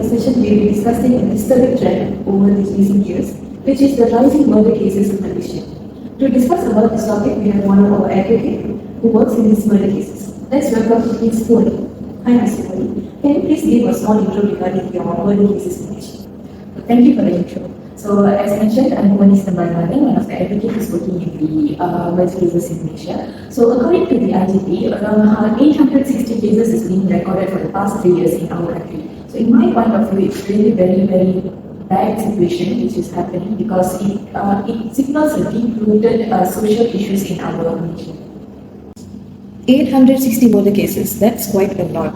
this session we will be discussing a disturbing trend over these recent years, which is the rising murder cases in Malaysia. To discuss about this topic, we have one of our advocates who works in these murder cases. Let's welcome Ms. Puvani. Hi, Ms. Puvani. Can you please give a small intro regarding your murder cases in Malaysia? Thank you for the intro. So, as mentioned, I'm Puvani Chidambaranathan, one of the advocates working in the murder cases in Malaysia. So, according to the IGP, around 860 cases is being recorded for the past 3 years in our country. So, in my point of view, it's really very bad situation which is happening because it signals a deep-rooted social issues in our nation. 860 murder cases, that's quite a lot.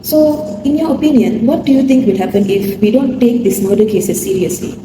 So, in your opinion, what do you think will happen if we don't take these murder cases seriously?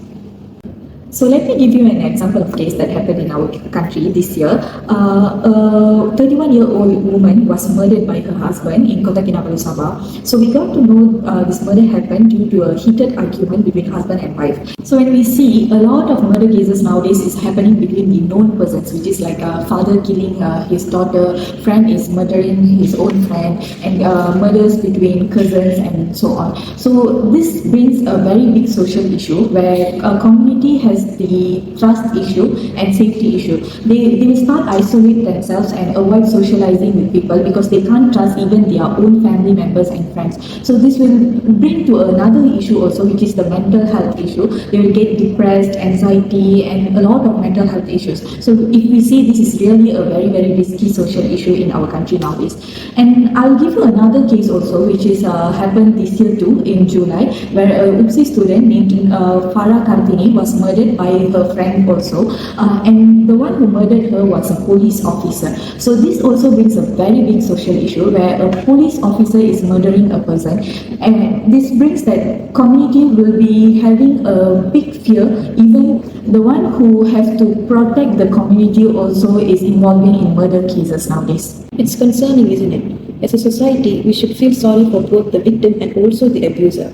So let me give you an example of case that happened in our country this year. A 31-year-old woman was murdered by her husband in Kota Kinabalu, Sabah. So we got to know this murder happened due to a heated argument between husband and wife. So when we see a lot of murder cases nowadays is happening between the known persons, which is like a father killing his daughter, friend is murdering his own friend, and murders between cousins and so on. So this brings a very big social issue where a community has the trust issue and safety issue. They will start isolate themselves and avoid socializing with people because they can't trust even their own family members and friends. So this will bring to another issue also, which is the mental health issue. They will get depressed, anxiety, and a lot of mental health issues. So if we see, this is really a very risky social issue in our country nowadays. And I'll give you another case also, which is happened this year too in July, where a UPSI student named Farah Kartini was murdered by her friend also, and the one who murdered her was a police officer. So this also brings a very big social issue where a police officer is murdering a person, and this brings that community will be having a big fear. Even the one who has to protect the community also is involving in murder cases nowadays. It's concerning, isn't it? As a society, we should feel sorry for both the victim and also the abuser.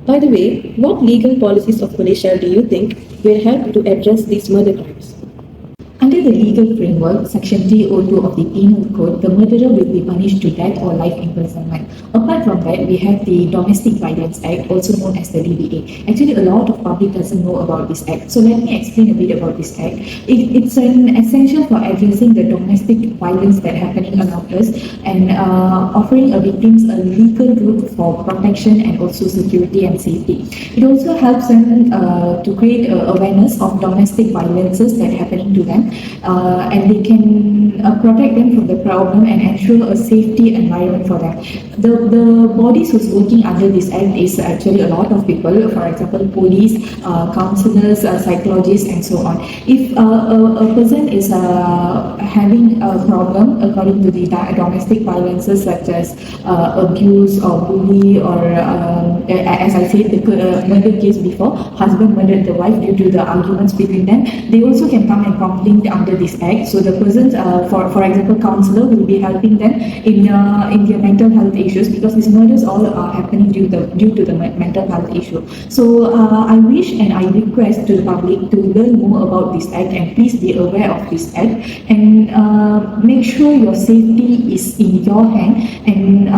By the way, what legal policies of Malaysia do you think will help to address these murder crimes? Under the legal framework, Section 302 of the Penal Code, the murderer will be punished to death or life imprisonment. Apart from that, we have the Domestic Violence Act, also known as the DVA. Actually, a lot of public doesn't know about this act. So let me explain a bit about this act. It's an essential for addressing the domestic violence that happening around us and offering a victims a legal route for protection and also security and safety. It also helps them to create awareness of domestic violences that happening to them. And they can protect them from the problem and ensure a safety environment for them. The bodies who's working under this act is actually a lot of people, for example, police, counselors, psychologists, and so on. If a person is having a problem according to the domestic violences such as abuse or bully or as I said, the murder case before, husband murdered the wife due to the arguments between them, they also can come and complain under this act. So the persons, for example, counselor will be helping them in their mental health issues because these murders all are happening due to the mental health issue. So I wish and I request to the public to learn more about this act and please be aware of this act and make sure your safety is in your hand and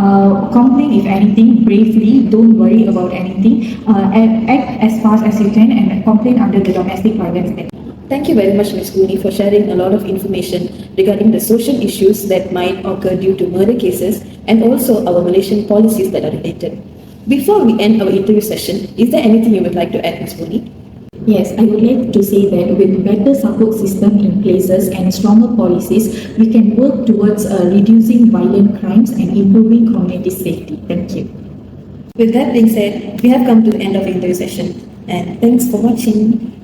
complain if anything bravely. Don't worry about anything. Act as fast as you can and complain under the Domestic Violence Act. Thank you very much, Ms. Puvani, for sharing a lot of information regarding the social issues that might occur due to murder cases and also our Malaysian policies that are related. Before we end our interview session, is there anything you would like to add, Ms. Puvani? Yes, I would like to say that with better support system in places and stronger policies, we can work towards reducing violent crimes and improving community safety. Thank you. With that being said, we have come to the end of the interview session, and thanks for watching.